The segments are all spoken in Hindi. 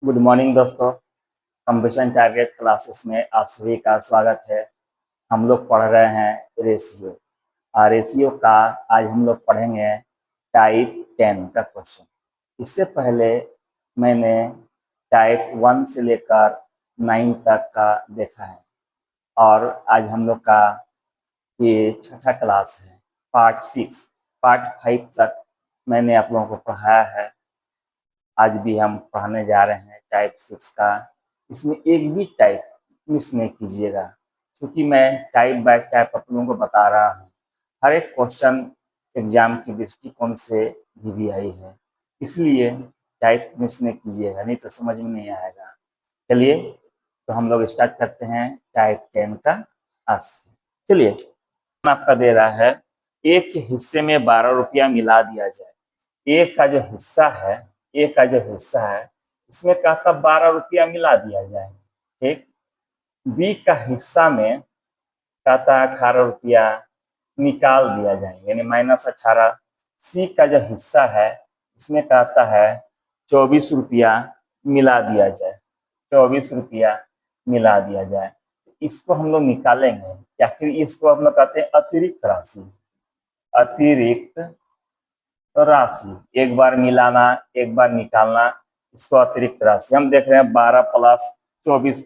गुड मॉर्निंग दोस्तों। कंप्यूटर टारगेट क्लासेस में आप सभी का स्वागत है। हम लोग पढ़ रहे हैं रेशियो और रेशियो का आज हम लोग पढ़ेंगे टाइप 10 का क्वेश्चन। इससे पहले मैंने टाइप 1 से लेकर 9 तक का देखा है और आज हम लोग का ये छठा क्लास है। पार्ट 6 पार्ट 5 तक मैंने आप लोगों को पढ़ाया है। आज भी हम पढ़ने जा रहे हैं टाइप 6 का। इसमें एक भी टाइप मिस नहीं कीजिएगा क्योंकि मैं टाइप बाय टाइप आप लोगों को बता रहा हूँ। हर एक क्वेश्चन एग्जाम के दृष्टिकोण से भी आई है, इसलिए टाइप मिस नहीं कीजिएगा, नहीं तो समझ में नहीं आएगा। चलिए तो हम लोग स्टार्ट करते हैं टाइप 10 का आज से। चलिए, आपका दे रहा है एक के हिस्से में 12 रुपया मिला दिया जाए। एक का जो हिस्सा है इसमें कहता 12 रुपया मिला दिया जाए। ठीक। बी का हिस्सा में कहता 18 रुपया निकाल दिया जाए, यानी -18। सी का जो हिस्सा है इसमें कहता है 24 रुपया मिला दिया जाए। 24 रुपया मिला दिया जाए। इसको हम लोग निकालेंगे या फिर इसको हम लोग कहते हैं अतिरिक्त राशि। अतिरिक्त राशि, एक बार मिलाना एक बार निकालना, इसको अतिरिक्त राशि हम देख रहे हैं। 12 प्लस 24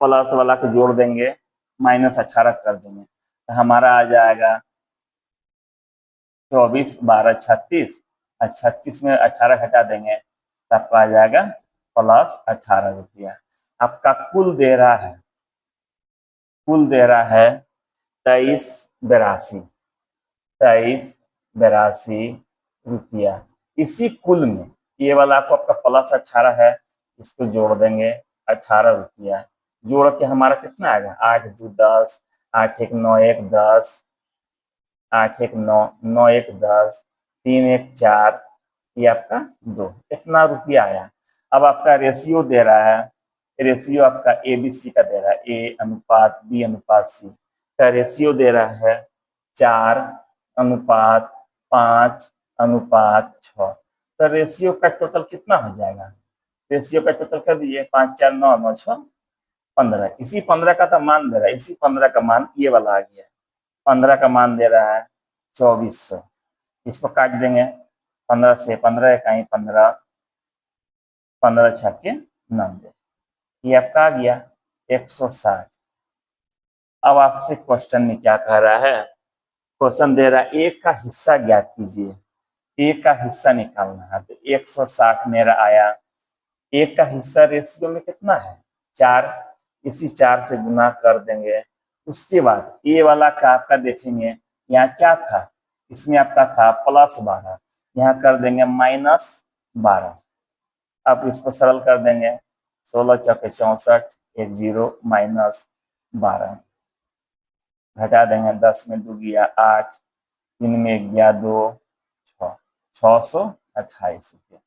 प्लस वाला को जोड़ देंगे, -18 कर देंगे तो हमारा आ जाएगा 24 12 36 और 36 में 18 घटा देंगे तो आपका आ जाएगा +18 रुपया। आपका कुल दे रहा है 2382 रुपया। इसी कुल में ये वाला आपका +18 है, इसको जोड़ देंगे 18 रुपया। जोड़ के हमारा कितना आएगा 8 2 10, 8 1 9 1 10, 8 1 9 9 1 10, 3 1 4, ये आपका 2, इतना रुपया आया। अब आपका रेशियो दे रहा है, रेशियो आपका ABC का दे रहा है, A/B/C का रेशियो दे रहा है 4:5:6। तो रेशियो का टोटल कितना हो जाएगा? रेशियो का टोटल कर दीजिए, 5 4 9 9 6 15। इसी 15 का तो मान दे रहा है, इसी 15 का मान ये वाला आ गया। 15 का मान दे रहा है 2400। इसको काट देंगे 15 से, 15 इकाई 15, 15 छक्के 90, ये आपका आ गया 160। अब आपसे क्वेश्चन में क्या कह रहा है? क्वेश्चन दे रहा है एक का हिस्सा ज्ञात कीजिए। एक का हिस्सा निकालना है तो 160 मेरा आया। एक का हिस्सा रेशियो में कितना है 4, इसी 4 से गुना कर देंगे। उसके बाद ये वाला का आपका देखेंगे, यहाँ क्या था, इसमें आपका था +12, यहाँ कर देंगे -12। अब इसको सरल कर देंगे, 16 चौके 64, 1 0 -12 घटा देंगे, 10 में 2 गया 8, 3 में गया 2 6, 628 रुपया।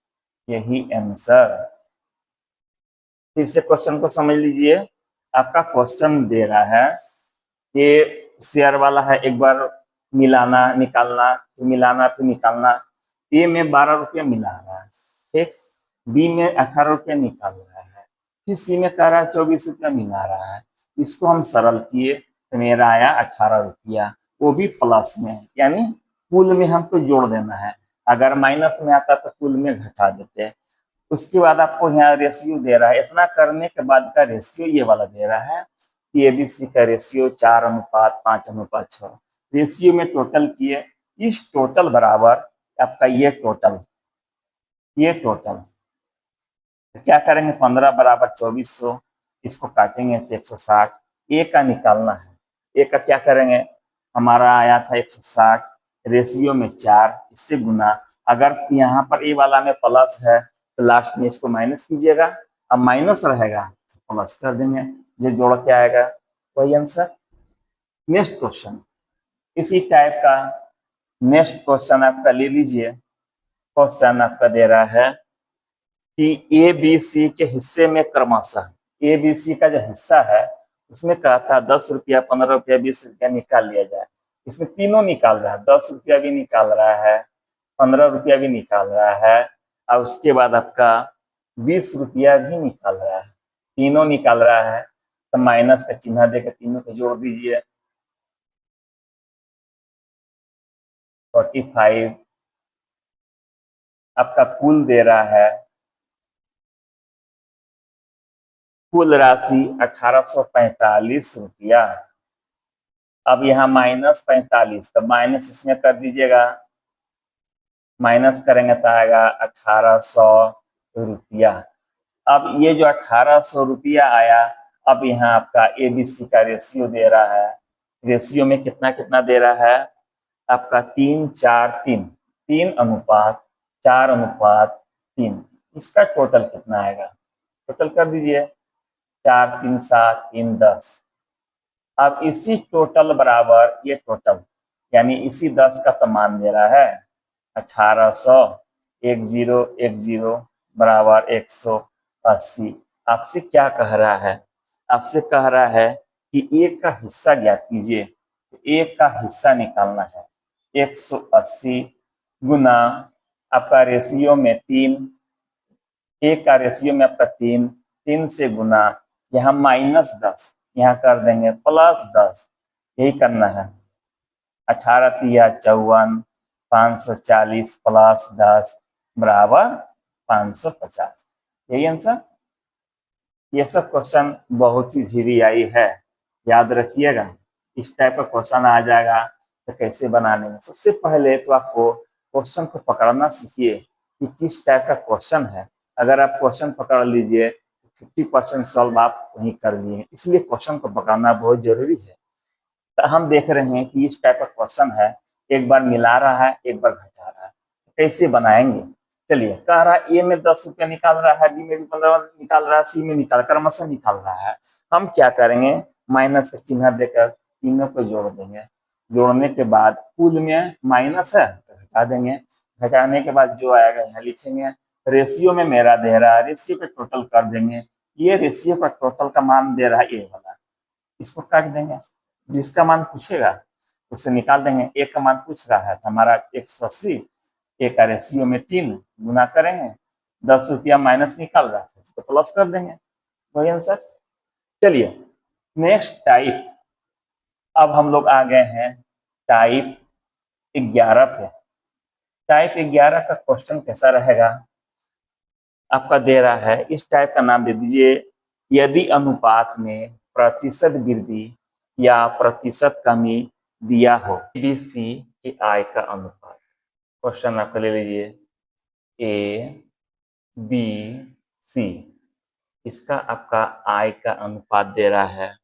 यही आंसर। फिर से क्वेश्चन को समझ लीजिए। आपका क्वेश्चन दे रहा है ये शेयर वाला है, एक बार मिलाना निकालना, फिर मिलाना फिर निकालना। ए में 12 रुपया मिला रहा है, ठीक। बी में 18 रुपया निकाल रहा है, फिर सी में कह रहा है 24 रुपया मिला रहा है। इसको हम सरल किए तो मेरा आया 18 रुपया, वो भी प्लस में, यानी कुल में हमको जोड़ देना है। अगर माइनस में आता तो कुल में घटा देते हैं। उसके बाद आपको यहाँ रेशियो दे रहा है, इतना करने के बाद का रेशियो ये वाला दे रहा है कि ABC का रेशियो 4:5:6। रेशियो में टोटल किए, इस टोटल बराबर आपका ये टोटल तो क्या करेंगे 15 बराबर 2400, इसको काटेंगे तो 160। ए का निकालना है, ए का क्या करेंगे, हमारा आया था 160, रेशियो में 4, इससे गुना। अगर यहाँ पर ए वाला में प्लस है तो लास्ट में इसको माइनस कीजिएगा, अब माइनस रहेगा तो प्लस कर देंगे, जो जोड़ के आएगा वही आंसर। नेक्स्ट क्वेश्चन इसी टाइप का नेक्स्ट क्वेश्चन आपका ले लीजिए। क्वेश्चन आपका दे रहा है कि ABC के हिस्से में क्रमशः ABC का जो हिस्सा है उसमें कहता 10 रुपया 15 रुपया 20 रुपया निकाल लिया जाए। इसमें तीनों निकाल रहा है, 10 रुपया भी निकाल रहा है, 15 रुपया भी निकाल रहा है, और उसके बाद आपका ₹20 भी निकाल रहा है, तीनों निकाल रहा है, तो माइनस का चिन्ह देकर तीनों को जोड़ दीजिए। 45 आपका कुल दे रहा है, कुल राशि ₹1845। अब यहाँ -45, तो माइनस इसमें कर दीजिएगा, माइनस करेंगे तो आएगा ₹1800। अब ये जो ₹1800 आया, अब यहाँ आपका एबीसी का रेशियो दे रहा है, रेशियो में कितना कितना दे रहा है आपका 3:4:3, 3:4:3। इसका टोटल कितना आएगा, टोटल कर दीजिए, 4 3 7 3 10। अब इसी टोटल बराबर ये टोटल, यानी इसी 10 का तो मान दे रहा है 1800, 1010 बराबर 180। आपसे क्या कह रहा है, आपसे कह रहा है कि एक का हिस्सा ज्ञात कीजिए, एक का हिस्सा निकालना है। 180 गुना आपका रेशियो में 3, एक का रेशियो में आपका 3, 3 से गुना, यहाँ -10, यहाँ कर देंगे +10, यही करना है। 18 तिया 54, 540 + 10 बराबर 550, यही आंसर। ये सब क्वेश्चन बहुत ही VVI है, याद रखिएगा। इस टाइप का क्वेश्चन आ जाएगा तो कैसे बनाने में, सबसे पहले तो आपको क्वेश्चन को पकड़ना सीखिए कि किस टाइप का क्वेश्चन है। अगर आप क्वेश्चन पकड़ लीजिए 50% सॉल्व आप वहीं कर लिए, इसलिए क्वेश्चन को पकड़ना बहुत जरूरी है। तो हम देख रहे हैं कि इस टाइप का क्वेश्चन है, एक बार मिला रहा है, एक बार घटा रहा है, कैसे बनाएंगे। चलिए, कह रहा है ए में ₹10 निकाल रहा है, बी में भी 15 निकाल रहा है, सी में निकाल क्रमशः निकाल रहा है। हम क्या करेंगे, माइनस का चिन्ह देकर तीनों को जोड़ देंगे। जोड़ने के बाद कुल में माइनस है तो घटा देंगे, घटाने के बाद जो आएगा यहाँ लिखेंगे। रेशियो में मेरा दे रहा है, रेशियो का टोटल कर देंगे। ये रेशियो का टोटल का मान दे रहा है ए वाला, इसको काट देंगे, जिसका मान पूछेगा उसे निकाल देंगे। एक का मान पूछ रहा है तो हमारा 180, एक का रेशियो में 3 गुना करेंगे, ₹10 माइनस निकाल रहा है उसको प्लस कर देंगे, वही आंसर। चलिए नेक्स्ट टाइप, अब हम लोग आ गए हैं टाइप 11 पे। टाइप 11 का क्वेश्चन कैसा रहेगा, आपका दे रहा है, इस टाइप का नाम दे दीजिए, यदि अनुपात में प्रतिशत वृद्धि या प्रतिशत कमी दिया हो, ABC के आय का अनुपात। क्वेश्चन आपका ले लीजिए ABC, इसका आपका आय का अनुपात दे रहा है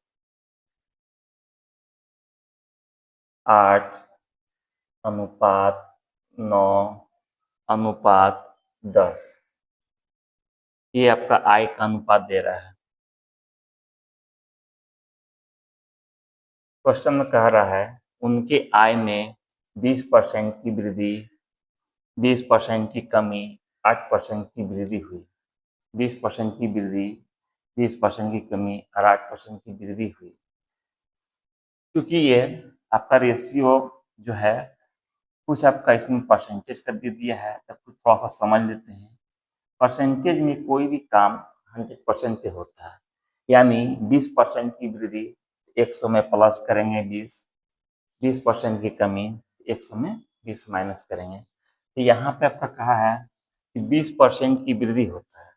8:9:10, ये आपका आय का अनुपात दे रहा है। क्वेश्चन में कह रहा है उनके आय में 20% की वृद्धि, 20% की कमी, 8% की वृद्धि हुई। 20% की वृद्धि, 20% की कमी और 8% की वृद्धि हुई। क्योंकि ये आपका रेशियो जो है, कुछ आपका इसमें परसेंटेज कर दे दिया है, तो कुछ थोड़ा सा समझ लेते हैं। परसेंटेज में कोई भी काम 100% पे होता है, यानी 20% की वृद्धि 100 में प्लस करेंगे 20, 20% की कमी 100 में 20 माइनस करेंगे। तो यहाँ पे आपका कहा है कि 20% की वृद्धि होता है,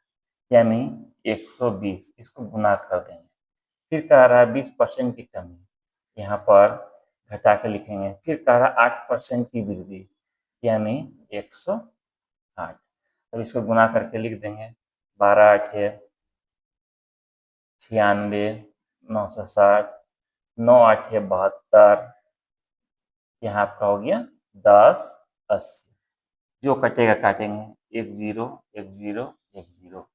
यानी 120, इसको गुना कर देंगे। फिर कह रहा है 20% की कमी, यहाँ पर घटा के लिखेंगे। फिर कह रहा है 8% की वृद्धि, यानी 108। अब इसको गुना करके लिख देंगे, 12×8 96, 960, 9×8 72, यहाँ आपका हो गया 1080। जो कटेगा काटेंगे, 1 0 1 0 1 0,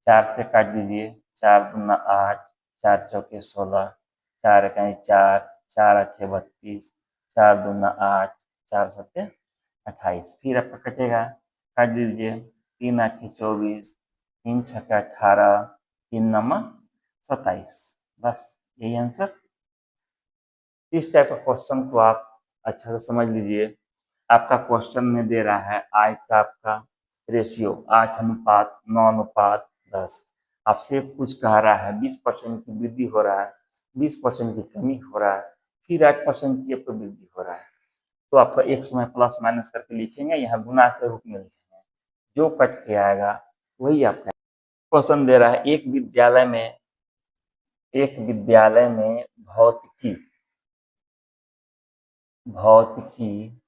4 से काट दीजिए, 4 दूना 8, 4 चौके 16, 4 इकाई 4, 4 8 32, 4 दूना 8, 4 सत्ते 28। फिर आपका कटेगा, काट दीजिए, 3 8 24, 3 6 18, 3 9 27। बस यही आंसर। इस टाइप का क्वेश्चन को आप अच्छा से समझ लीजिए। आपका क्वेश्चन में दे रहा है आय का आपका रेशियो 8:9:10। आपसे कुछ कह रहा है 20% की वृद्धि हो रहा है, 20% की कमी हो रहा है, फिर 8% की आपको वृद्धि हो रहा है, तो आपका एक समय प्लस माइनस करके लिखेंगे, यहाँ गुना के रूप में लिखेंगे, जो कट के आएगा वही आपका क्वेश्चन दे रहा है। एक विद्यालय में भौतिकी,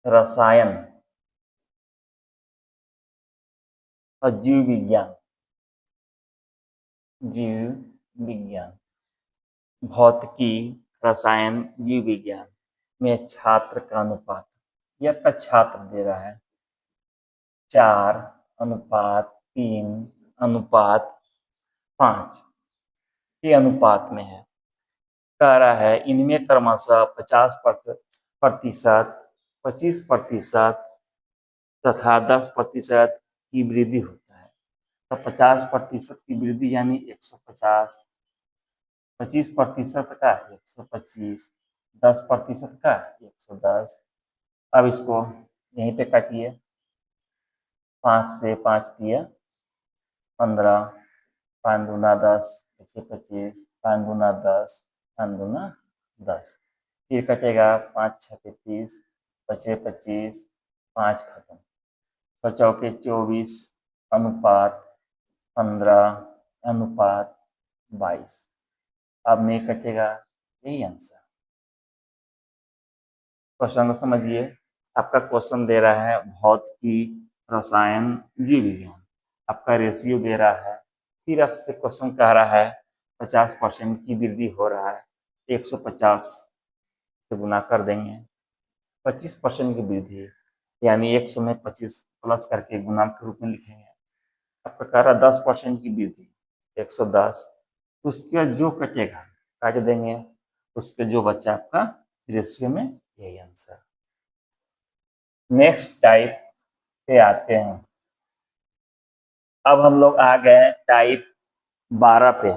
रसायन और जीव विज्ञान, भौतिकी, रसायन, जीव विज्ञान में छात्र का अनुपात, ये आपका छात्र दे रहा है 4:3:5, ये अनुपात में है। कह रहा है इनमें क्रमशः 50%, 25% तथा 10% की वृद्धि होता है। तो 50% की वृद्धि यानी 150, 25% का 125, 10% का 110। अब इसको यहीं पे काटिए, 5 से 5 दिया 15, 5 दूना 10, 25, 5 दूना 10, 5 दूना 10, फिर कटेगा 5 6 30, 5 25, 5 खत्म, 6 चौके 24 अनुपात 15:22। अब नहीं कटेगा, यही आंसर। क्वेश्चन को समझिए। आपका क्वेश्चन दे रहा है भौतिकी, रसायन, जीव विज्ञान, आपका रेशियो दे रहा है, फिर आपसे क्वेश्चन कह रहा है 50% की वृद्धि हो रहा है, 150 से गुना कर देंगे। 25% की वृद्धि यानी 100 में 25 प्लस करके गुना के रूप में लिखेंगे। आपका कह रहा है 10% की वृद्धि 110, उसके जो कटेगा काट देंगे, उसके जो बच्चा आपका रेशियो में, यही आंसर। नेक्स्ट टाइप पे आते हैं। अब हम लोग आ गए टाइप 12 पे।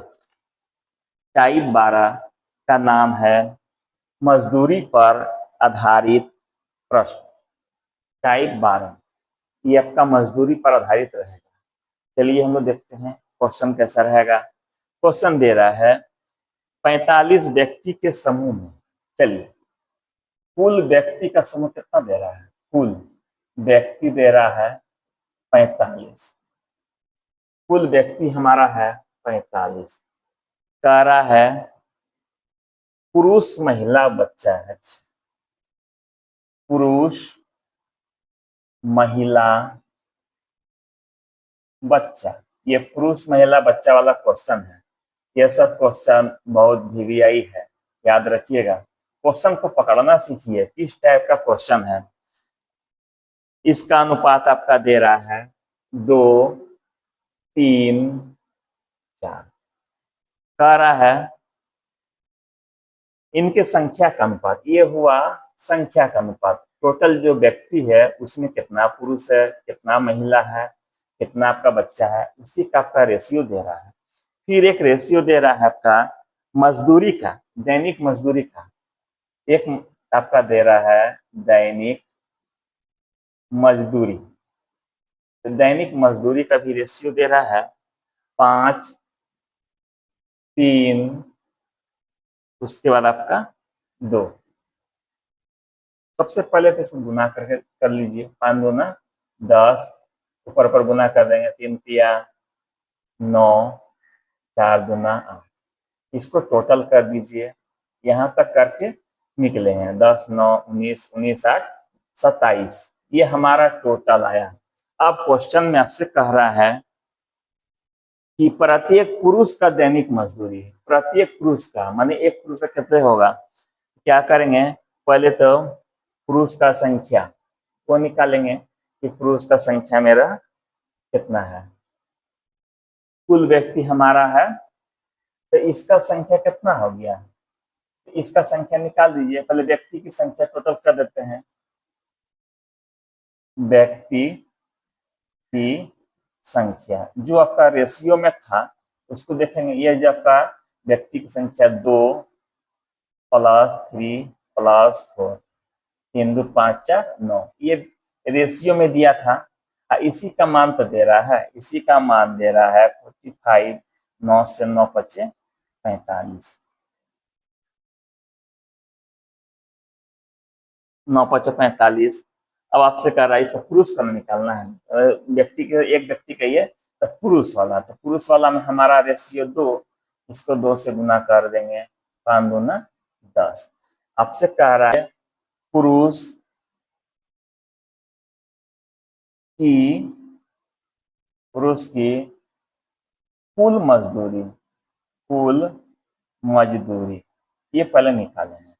टाइप 12 का नाम है मजदूरी पर आधारित प्रश्न। टाइप 12 ये आपका मजदूरी पर आधारित रहेगा। चलिए हम लोग देखते हैं क्वेश्चन कैसा रहेगा। क्वेश्चन दे रहा है 45 व्यक्ति के समूह में, चलिए कुल व्यक्ति का समूह कितना दे रहा है, कुल व्यक्ति दे रहा है 45, कुल व्यक्ति हमारा है 45, कह रहा है पुरुष महिला बच्चा है, पुरुष महिला बच्चा, ये पुरुष महिला बच्चा वाला क्वेश्चन है। यह सब क्वेश्चन बहुत वीवीआई है, याद रखिएगा। क्वेश्चन को पकड़ना सीखिए, किस टाइप का क्वेश्चन है। इसका अनुपात आपका दे रहा है 2, 3, 4, कह रहा है इनके संख्या का अनुपात, ये हुआ संख्या का अनुपात, टोटल जो व्यक्ति है उसमें कितना पुरुष है, कितना महिला है, कितना आपका बच्चा है, उसी का आपका रेशियो दे रहा है। फिर एक रेशियो दे रहा है आपका मजदूरी का, दैनिक मजदूरी का, एक आपका दे रहा है दैनिक मजदूरी, तो दैनिक मजदूरी का भी रेशियो दे रहा है 5, 3, उसके बाद आपका 2। सबसे पहले तो इसको गुना करके कर लीजिए, 5 दूना 10, ऊपर पर गुना कर देंगे, 3 तिया 9, 4 दूना 8, इसको टोटल कर दीजिए, यहाँ तक करके निकलेंगे 10, 9, 19, 19, 8, 27, ये हमारा टोटल आया। अब क्वेश्चन में आपसे कह रहा है कि प्रत्येक पुरुष का दैनिक मजदूरी, प्रत्येक पुरुष का माने एक पुरुष का कितने होगा, क्या करेंगे पहले तो पुरुष का संख्या को निकालेंगे कि पुरुष का संख्या मेरा कितना है, कुल व्यक्ति हमारा है तो इसका संख्या कितना हो गया, तो इसका संख्या निकाल दीजिए। पहले व्यक्ति की संख्या टोटल कर देते हैं, व्यक्ति की संख्या जो आपका रेशियो में था उसको देखेंगे, ये जो आपका व्यक्ति की संख्या 2 + 3 + 4, 3 2 5 4 9, ये रेशियो में दिया था, इसी का मान तो दे रहा है, इसी का मान दे रहा है 45, 9 से 9 बचे 45, 9 बचे 45। अब आपसे कह रहा है इसका पुरुष का निकालना है, व्यक्ति के एक व्यक्ति का ये तो पुरुष वाला, तो पुरुष वाला में हमारा रेशियो 2, इसको 2 से गुना कर देंगे, 5 दूना 10। आपसे कह रहा है पुरुष की कुल मजदूरी, कुल मजदूरी ये पहले निकाले हैं।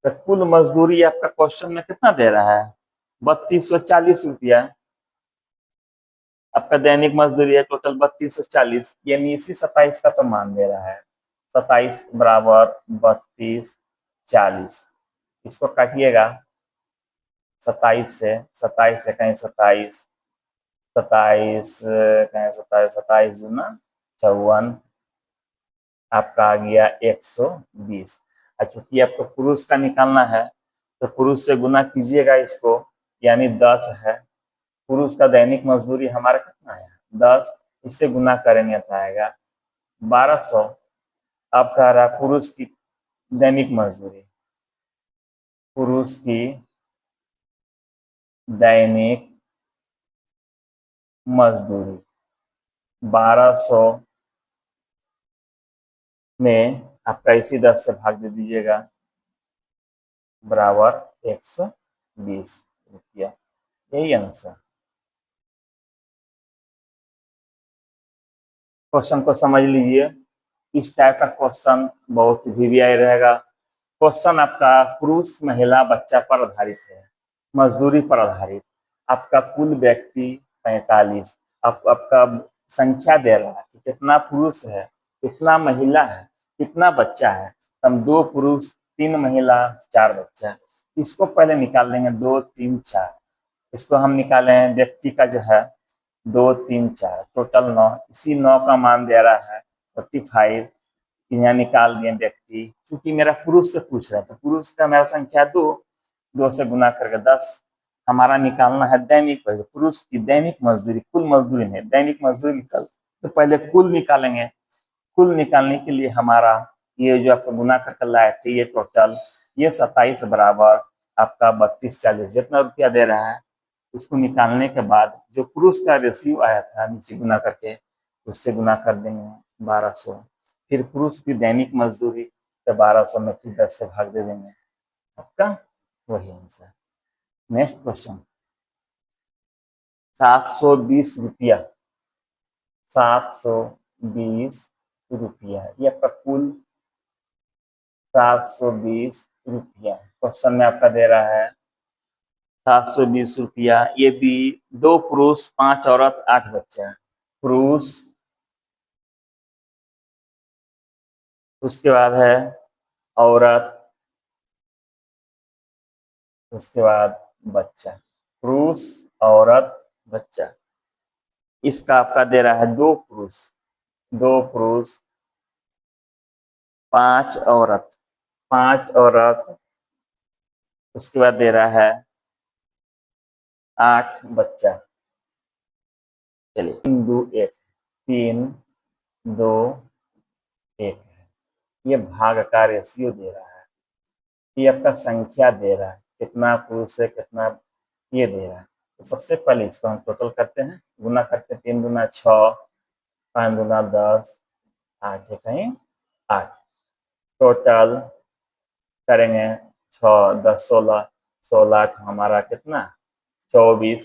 तो कुल मजदूरी आपका क्वेश्चन में कितना दे रहा है, 3240 रुपया आपका दैनिक मजदूरी है, टोटल 3240, यानी इसी 27 का तो मान दे रहा है, 27 बराबर 3240। इसको काटिएगा 27 से, 27 से कहीं 27, 27 कहीं 27, 27 दूना 54, आपका आ गया 120। चूंकि आपको पुरुष का निकालना है तो पुरुष से गुना कीजिएगा इसको, यानी 10 है। पुरुष का दैनिक मजदूरी हमारा कितना है 10, इससे गुना करेंगे तो आएगा 1200। अब कह रहा है पुरुष की दैनिक मजदूरी, पुरुष की दैनिक मजदूरी 1200 में आपका इसी 10 से भाग दे दीजिएगा, बराबर 120 रुपया, यही आंसर। क्वेश्चन को समझ लीजिए, इस टाइप का क्वेश्चन बहुत वीवीआई रहेगा। क्वेश्चन आपका पुरुष महिला बच्चा पर आधारित है, मजदूरी पर आधारित, आपका कुल व्यक्ति 45, आपका संख्या दे रहा है कि कितना पुरुष है, कितना महिला है, कितना बच्चा है। हम 2 पुरुष 3 महिला 4 बच्चा, इसको पहले निकाल देंगे 2 3 4, इसको हम निकाले हैं व्यक्ति का जो है 2 3 4, टोटल 9, इसी 9 का मान दे रहा है 45, यहाँ निकाल दिए व्यक्ति, क्योंकि मेरा पुरुष से पूछ रहा था, पुरुष का मेरा संख्या 2, 2 से गुना करके 10। हमारा निकालना है दैनिक, पहले पुरुष की दैनिक मजदूरी, कुल मजदूरी नहीं, दैनिक मजदूरी निकाल, तो पहले कुल निकालेंगे। कुल निकालने के लिए हमारा ये जो आपको गुना करके लाए थे ये टोटल, ये 27 बराबर आपका 3240, जितना रुपया दे रहा है उसको निकालने के बाद जो पुरुष का रेशियो आया था नीचे गुना करके, उससे गुना कर देंगे 1200, फिर पुरुष की दैनिक मजदूरी तो 1200 में फिर 10 से भाग दे देंगे, आपका वही आंसर। नेक्स्ट क्वेश्चन, 720 रुपया, 720 रुपया, ये आपका कुल 720 रुपया क्वेश्चन में आपका दे रहा है 720 रुपया। ये भी 2 पुरुष 5 औरत 8 बच्चा, पुरुष, उसके बाद है औरत, उसके बाद बच्चा, पुरुष औरत बच्चा। इसका आपका दे रहा है 2 पुरुष, 2 पुरुष 5 औरत, 5 औरत, उसके बाद दे रहा है 8 बच्चा। चलिए 3 2 1, 3 2 1 है, ये भाग का रेशियो दे रहा है, ये आपका संख्या दे रहा है, कितना पुरुष है कितना ये दे रहा है। तो सबसे पहले इसको हम टोटल करते हैं, गुना करते हैं, 3 दूना 6, 5 दूना 10, 8 है कहीं 8, टोटल करेंगे 6 10 16, 16 8 हमारा कितना 24,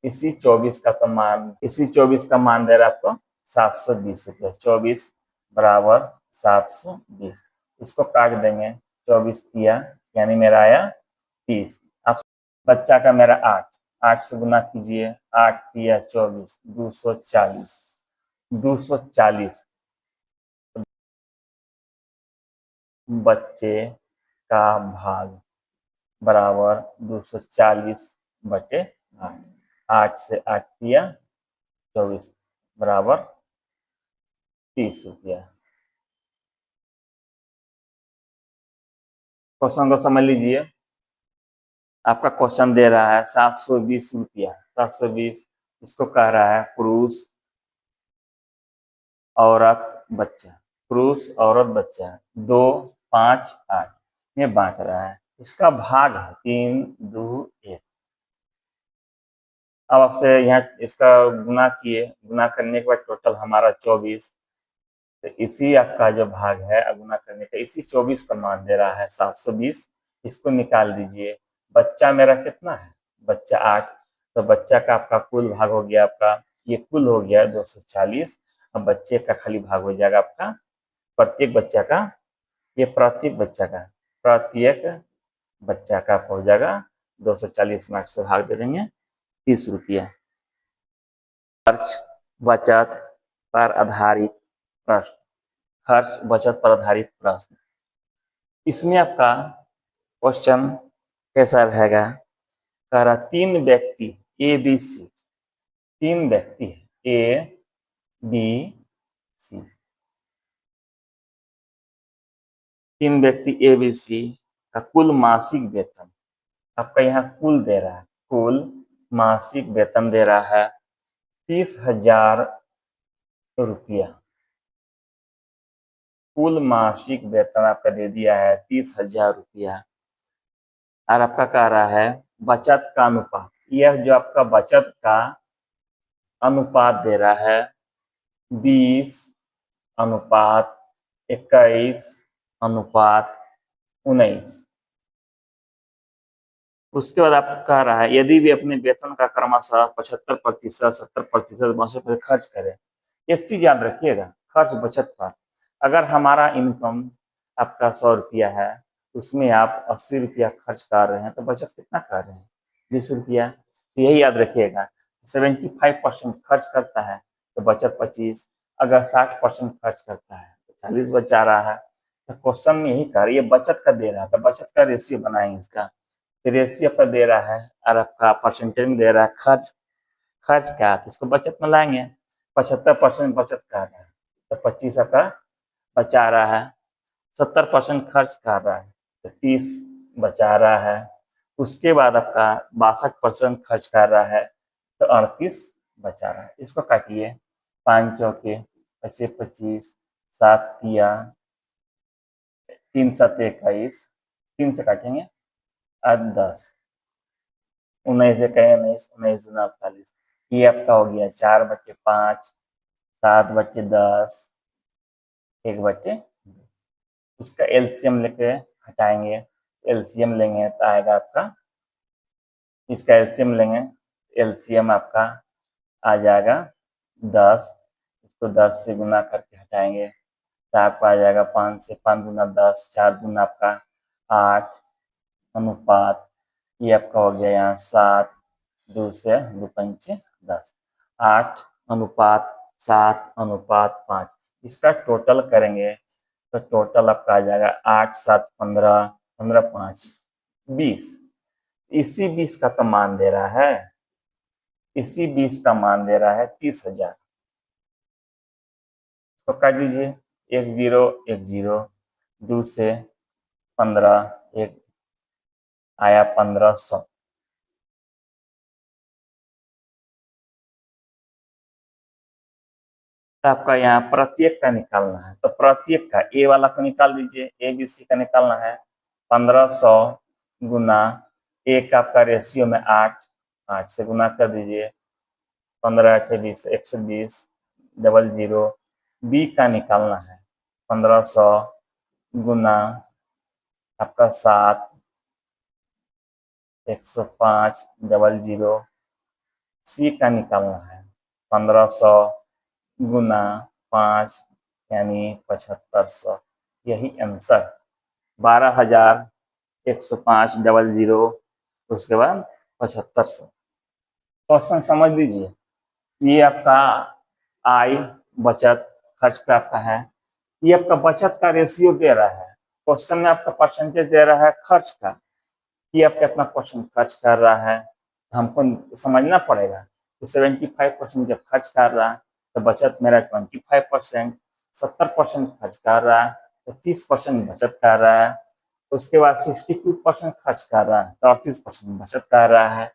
इसी 24 का तो मान, इसी 24 का मान दे रहा है आपको 720 रुपये, 24 बराबर 720, इसको काट देंगे, 24 दिया यानी मेरा आया 30। अब बच्चा का मेरा 8, 8 से गुना कीजिए, 8 दिया 24, 240, 240 बच्चे का भाग बराबर 240 बटे 8, 8 से 8 दिया 24 बराबर 30 रुपया। क्वेश्चन को समझ लीजिए, आपका क्वेश्चन दे रहा है 720 रुपया, 720 इसको कह रहा है पुरुष औरत बच्चा, पुरुष औरत बच्चा 2, 5, 8 में बांट रहा है। इसका भाग है 3, 2, 1। अब आपसे यहाँ इसका गुना किए, गुना करने के बाद टोटल हमारा 24, तो इसी आपका जो भाग है गुना करने का, इसी 24 का मान दे रहा है 720। इसको निकाल दीजिए। बच्चा मेरा कितना है, बच्चा 8, तो बच्चा का आपका कुल भाग हो गया आपका, ये कुल हो गया 240। अब बच्चे का खाली भाग हो जाएगा आपका प्रत्येक बच्चा का, ये प्रत्येक बच्चा का, प्रत्येक बच्चा का हो जाएगा 240 मार्क्स से भाग दे देंगे 30 रुपया। खर्च बचत पर आधारित प्रश्न, खर्च बचत पर आधारित प्रश्न। इसमें आपका क्वेश्चन कैसा रहेगा, कह रहा 3 व्यक्ति ए बी सी, 3 व्यक्ति है ए बी सी, 3 व्यक्ति ए बी सी का कुल मासिक वेतन आपका यहाँ कुल दे रहा है, कुल मासिक वेतन दे रहा है 30,000 रुपया। कुल मासिक वेतन आपका दे दिया है 30,000 रुपया। और आपका कह रहा है बचत का अनुपात, यह जो आपका बचत का अनुपात दे रहा है 20:21:19। उसके बाद आप कह रहा है यदि भी अपने वेतन का क्रमशः 75%, 70%, 62% खर्च करें। एक चीज याद रखिएगा, खर्च बचत पर, अगर हमारा इनकम आपका 100 रुपया है, उसमें आप 80 रुपया खर्च कर रहे हैं, तो बचत कितना कर रहे हैं, 20 रुपया। तो यही याद रखिएगा, 75% खर्च करता है तो बचत 25, अगर 60% खर्च करता है तो 40 बचा रहा है। तो क्वेश्चन में यही कह रही है, बचत का दे रहा है तो बचत का रेशियो बनाएंगे इसका, रेशियो पर दे रहा है और आपका परसेंटेज में दे रहा है खर्च, खर्च का, तो इसको बचत में लाएंगे। 75% बचत कर रहा है तो 25 आपका बचा रहा है, 70% खर्च कर रहा है तो 30 बचा रहा है। उसके बाद आपका 62% खर्च कर रहा है तो 38 बचा रहा है। इसको काटिए, 5 चौके 25, 25, 7 तिया 3 7 21, 3 से काटेंगे 8 10, 19 से कहें 19, 19 दूना 48, ये आपका हो गया 4/5, 7/10, 1/2। इसका एलसीएम लेके हटाएंगे, एलसीएम लेंगे तो आएगा आपका, इसका एलसीएम लेंगे, एलसीएम आपका आ जाएगा 10, इसको 10 से गुना करके हटाएंगे तो आपका आ जाएगा 5 से, 5 दूना 10, 4 दूना आपका 8, अनुपात ये आपका हो गया यहाँ 7, 2 से 2 पंचे 10, 8:7:5। इसका टोटल करेंगे तो टोटल आपका आ जाएगा 8 7 15, 15 5 20। इसी 20 का तो मान दे रहा है, इसी 20 का मान दे रहा है 30,000। तो काट दीजिए, 1 0 1 0, 2 से 15, 1 आया 1500। तो आपका यहाँ प्रत्येक का निकालना है, तो प्रत्येक का ए वाला को निकाल दीजिए, ए बी सी का निकालना है। 1500 गुना एक आपका रेशियो में 8, 8 से गुना कर दीजिए, 15 8 20, 120, 00। बी का निकालना है 1500 गुना आपका 7, 105, 00। सी का निकालना है 1500 गुना 5 यानी 7500। यही आंसर 12,105, 00, उसके बाद 7500। क्वेश्चन समझ लीजिए, ये आपका आय बचत खर्च पे आपका है, ये आपका बचत का रेशियो दे रहा है, क्वेश्चन में आपका परसेंटेज दे रहा है खर्च का, ये आप कितना परसेंट खर्च कर रहा है, हमको समझना पड़ेगा कि 75% जब खर्च कर रहा है तो बचत मेरा 25%, 70% खर्च कर रहा है तो 30% बचत कर रहा है। उसके बाद 62% खर्च कर रहा है तो 38% बचत कर रहा है।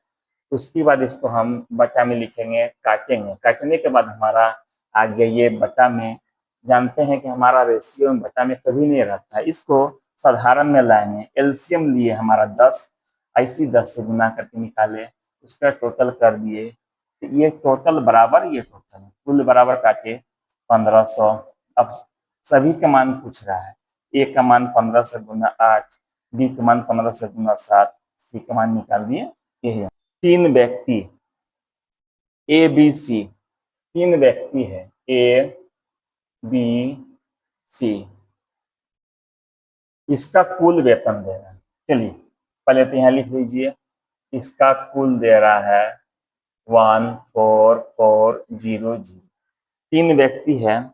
उसके बाद इसको हम बटा में लिखेंगे, काटेंगे, काटने के बाद हमारा आ गया ये बटा में। जानते हैं कि हमारा रेशियो में बटा में कभी नहीं रहता है, इसको साधारण में लाएंगे। एलसीएम लिए हमारा 10, ऐसी 10 से गुना करके निकाले, उसका टोटल कर दिए। तो ये टोटल बराबर, ये टोटल कुल बराबर काटे 1500। अब सभी का मान पूछ रहा है, ए का मान 15 से गुना 8, बी का मान 15 से गुना 7, सी का मान निकाल दिए। ये 3 व्यक्ति ए बी सी, 3 व्यक्ति है ए बी सी, इसका कुल वेतन दे रहा है। चलिए पहले तो यहाँ लिख लीजिए, इसका कुल दे रहा है 14400। 3 व्यक्ति है,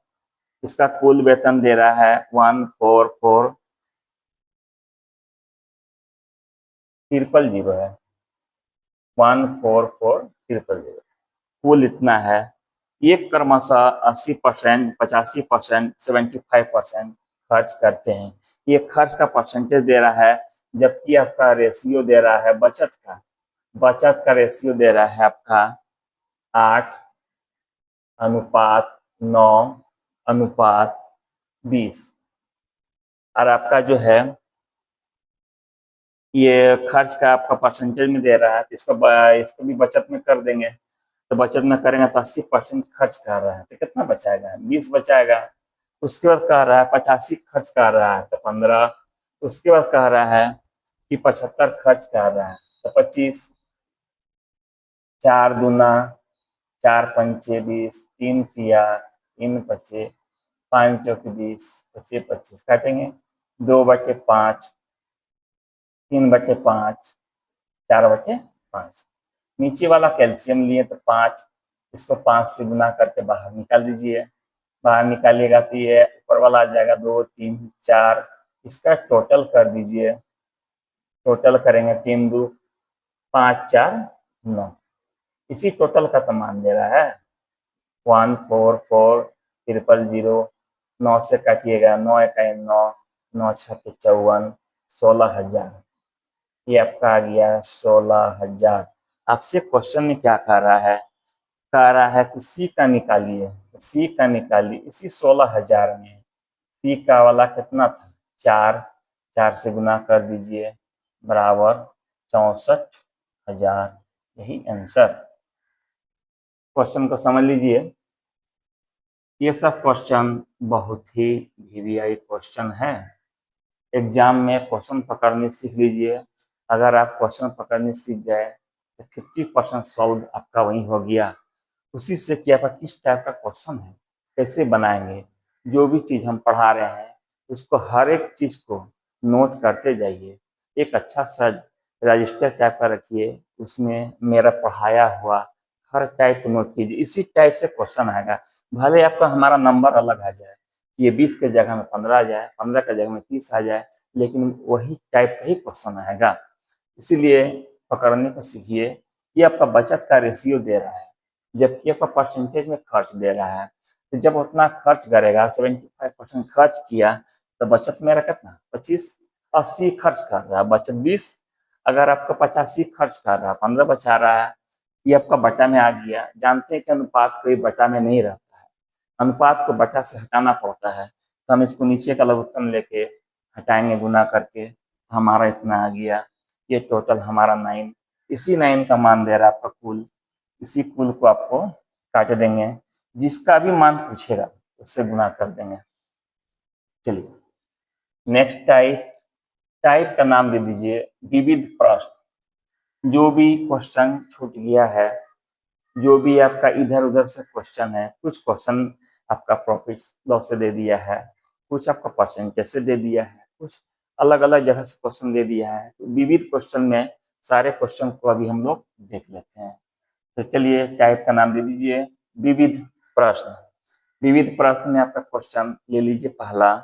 इसका कुल वेतन दे रहा है 144,000 है, 144,000। कुल इतना है। एक क्रमशः 80%, 85%, 75% खर्च करते हैं। ये खर्च का परसेंटेज दे रहा है, जबकि आपका रेशियो दे रहा है बचत का। बचत का रेशियो दे रहा है आपका 8:9:20। और आपका जो है ये खर्च का आपका परसेंटेज में दे रहा है, तो इसको भी बचत में कर देंगे। तो बचत में करेंगे तो 80% खर्च कर रहा है तो कितना बचाएगा, 20 बचाएगा। उसके बाद कह रहा है 85 खर्च कर रहा है तो 15। उसके बाद कह रहा है कि 75 खर्च कर रहा है तो 25। 4 दूना 4 पंचे 20, 3 तिया 3 पचे 5 चौके 20, 25 25 काटेंगे। 2/5, 3/5, 4/5। नीचे वाला कैल्शियम लिए तो 5, इसको 5 से गुना करके बाहर निकाल दीजिए। बाहर निकालिएगा तो ये ऊपर वाला आ जाएगा 2 3 4। इसका टोटल कर दीजिए, टोटल करेंगे 3 2 5 4 9। इसी टोटल का तो मान दे रहा है 144,000। 9 से काटिएगा, 9 1 9, 9 6 54, 16,000। ये आपका आ गया 16,000। आपसे क्वेश्चन में क्या कह रहा है, कह रहा है कि सी का निकालिए। सी का निकालिए, इसी 16,000 में सी का वाला कितना था 4, 4 से गुना कर दीजिए बराबर 64,000। यही आंसर। क्वेश्चन को समझ लीजिए। ये सब क्वेश्चन बहुत ही वीवीआई क्वेश्चन है। एग्जाम में क्वेश्चन पकड़ने सीख लीजिए। अगर आप क्वेश्चन पकड़ने सीख गए तो 50% सॉल्व आपका वहीं हो गया। उसी से कि आपका किस टाइप का क्वेश्चन है, कैसे बनाएंगे। जो भी चीज़ हम पढ़ा रहे हैं उसको हर एक चीज़ को नोट करते जाइए। एक अच्छा सा रजिस्टर टाइप का रखिए, उसमें मेरा पढ़ाया हुआ हर टाइप को नोट कीजिए। इसी टाइप से क्वेश्चन आएगा। भले आपका हमारा नंबर अलग आ जाए, ये 20 के जगह में 15 आ जाए, 15 के जगह में 30 आ जाए, लेकिन वही टाइप का ही क्वेश्चन आएगा। इसीलिए पकड़ने को सीखिए। ये आपका बचत का रेशियो दे रहा है, जबकि आपका परसेंटेज में खर्च दे रहा है। तो जब उतना खर्च करेगा, 75% खर्च किया, तो बचत मेरा कितना 25, 80 खर्च कर रहा है, बचत 20। अगर आपका 85 खर्च कर रहा है, 15 बचा रहा है, ये आपका बटा में आ गया। जानते हैं कि अनुपात कोई बटा में नहीं रहता है, अनुपात को बटा से हटाना पड़ता है। तो हम इसको नीचे का लघुत्तम लेके हटाएंगे गुना करके, हमारा इतना आ गया। ये टोटल हमारा 9। इसी 9 का मान दे रहा है आपका कुल। इसी कुल को आपको काट देंगे, जिसका भी मान पूछेगा उससे गुना कर देंगे। चलिए नेक्स्ट टाइप का नाम दे दीजिए विविध प्रश्न। जो भी क्वेश्चन छूट गया है, जो भी आपका इधर उधर से क्वेश्चन है, कुछ क्वेश्चन आपका प्रॉफिट लॉस से दे दिया है, कुछ आपका परसेंटेज से दे दिया है, कुछ अलग अलग जगह से क्वेश्चन दे दिया है। तो विविध क्वेश्चन में सारे क्वेश्चन को अभी हम लोग देख लेते हैं। तो चलिए टाइप का नाम दे दीजिए विविध प्रश्न। विविध प्रश्न में आपका क्वेश्चन ले लीजिए। पहला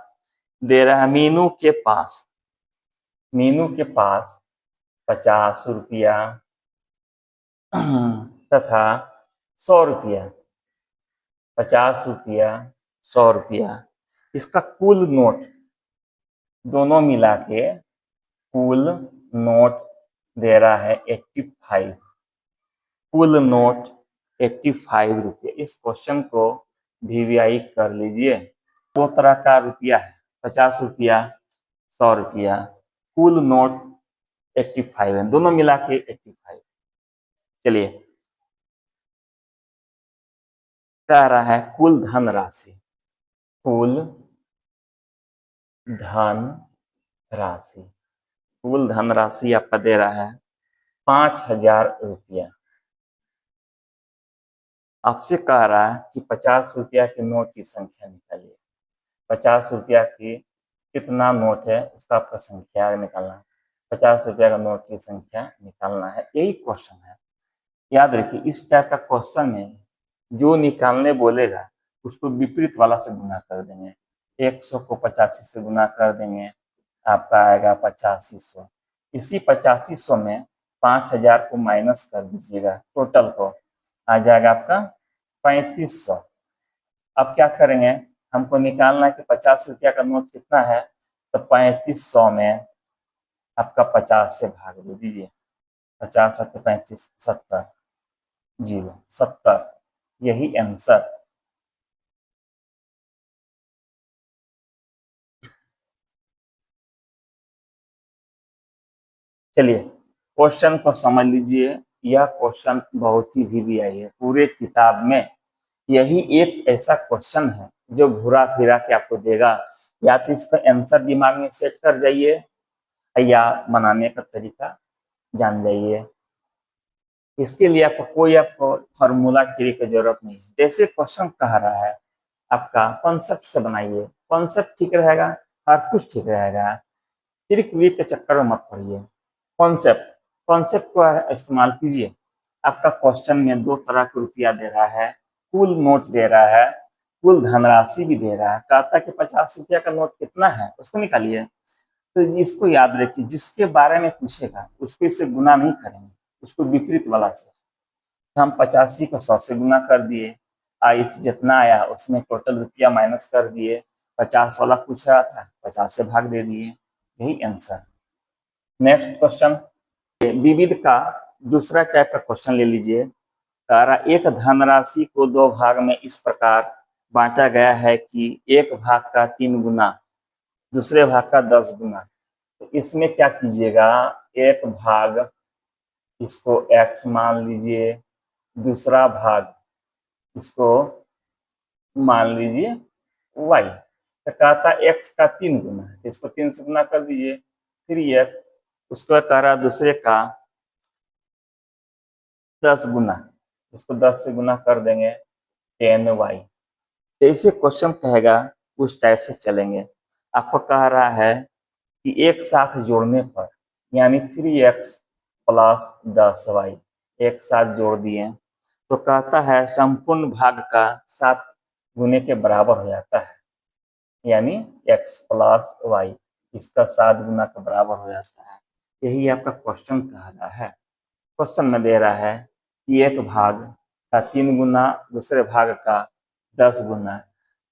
दे रहा है मीनू के पास 50 रुपया तथा 100 रुपया, 50 रुपया 100 रुपया, इसका कुल नोट दोनों मिला के कुल नोट दे रहा है 85, कुल नोट 85 रुपये। इस क्वेश्चन को वीवीआई कर लीजिए। दो तरह का रुपया है, 50 रुपया, 100 रुपया। कुल नोट 85 है, दोनों मिला के 85। चलिए, कह रहा है कुल धन राशि, कुल धन राशि, कुल धन राशि आपका दे रहा है 5000 रुपया। आपसे कह रहा है कि 50 रुपया के नोट की संख्या निकालिए। 50 रुपया की कितना नोट है उसका आपका संख्या निकालना है। 50 रुपया का नोट की संख्या निकालना है, यही क्वेश्चन है। याद रखिए, इस टाइप का क्वेश्चन में जो निकालने बोलेगा उसको विपरीत वाला से गुना कर देंगे। 100 को 85 से गुना कर देंगे, आपका आएगा 8500। इसी 8500 में 5000 को माइनस कर दीजिएगा, टोटल को आ जाएगा आपका 3500। अब क्या करेंगे, हमको निकालना है कि 50 रुपया का नोट कितना है, तो 3500 में आपका 50 से भाग दे दीजिए। 50 7 35 70, 70, यही आंसर। चलिए, क्वेश्चन को समझ लीजिए। यह क्वेश्चन बहुत ही वीवीआई है, पूरे किताब में यही एक ऐसा क्वेश्चन है जो घुरा फिरा के आपको देगा। या तो इसका आंसर दिमाग में सेट कर जाइए या बनाने का तरीका जान जाइए। इसके लिए आपको फॉर्मूला ट्री की जरूरत नहीं है। जैसे क्वेश्चन कह रहा है आपका कॉन्सेप्ट से बनाइए, कॉन्सेप्ट ठीक रहेगा, हर कुछ ठीक रहेगा। ट्रिक विक के चक्कर में मत पड़िए। कॉन्सेप्ट कॉन्सेप्ट को इस्तेमाल कीजिए। आपका क्वेश्चन में दो तरह का रुपया दे रहा है, कुल नोट दे रहा है, कुल धनराशि भी दे रहा है। कहता है कि 50 रुपया का नोट कितना है उसको निकालिए। तो इसको याद रखिए, जिसके बारे में पूछेगा उसको इससे गुना नहीं करेंगे, उसको विपरीत वाला से। तो हम 85 को 100 से गुना कर दिए, इस जितना आया उसमें टोटल रुपया माइनस कर दिए। 50 वाला पूछ रहा था, 50 से भाग दे दिए, यही आंसर। नेक्स्ट क्वेश्चन, विविध का दूसरा टाइप का क्वेश्चन ले लीजिए। एक धनराशि को दो भाग में इस प्रकार बांटा गया है कि एक भाग का 3 गुना, दूसरे भाग का 10 गुना। तो इसमें क्या कीजिएगा, एक भाग इसको x मान लीजिए, दूसरा भाग इसको मान लीजिए y। तो कहता x का 3 गुना है, इसको 3 से गुना कर दीजिए, 3x। उसको कह रहा दूसरे का 10 गुना, इसको 10 से गुना कर देंगे, 10y। जैसे क्वेश्चन कहेगा उस टाइप से चलेंगे। आपको कह रहा है कि एक साथ जोड़ने पर, यानी 3x प्लस 10y एक साथ जोड़ दिए तो कहता है संपूर्ण भाग का 7 गुने के बराबर हो जाता है, यानी x प्लस y इसका 7 गुना के बराबर हो जाता है। यही आपका क्वेश्चन कह रहा है। क्वेश्चन में दे रहा है कि एक भाग का 3 गुना, दूसरे भाग का 10 गुना।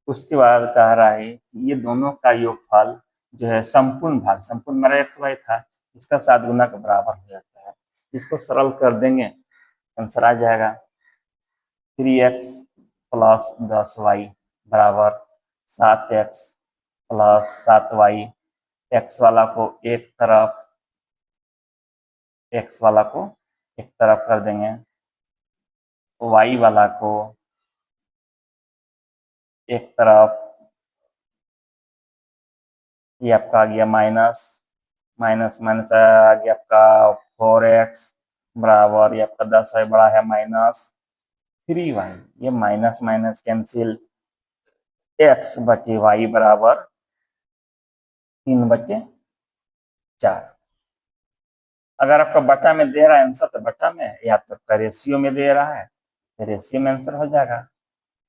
उसके बाद कह रहा है कि ये दोनों का योगफल जो है संपूर्ण भाग, संपूर्ण मेरा एक्स वाई था, इसका 7 गुना के बराबर हो जाता है। इसको सरल कर देंगे, आंसर आ जाएगा 3x प्लस 10y बराबर 7x प्लस 7y। एक्स वाला को एक तरफ कर देंगे, y वाला को एक तरफ। ये आपका आ गया माइनस माइनस आ गया आपका 4x बराबर, ये आपका 10y बड़ा है माइनस 3y। ये माइनस माइनस कैंसिल, x बटे y बराबर 3/4। अगर आपका बटा में दे रहा है आंसर तो बटा में, या तो आपका रेशियो में दे रहा है तो रेशियो में आंसर हो जाएगा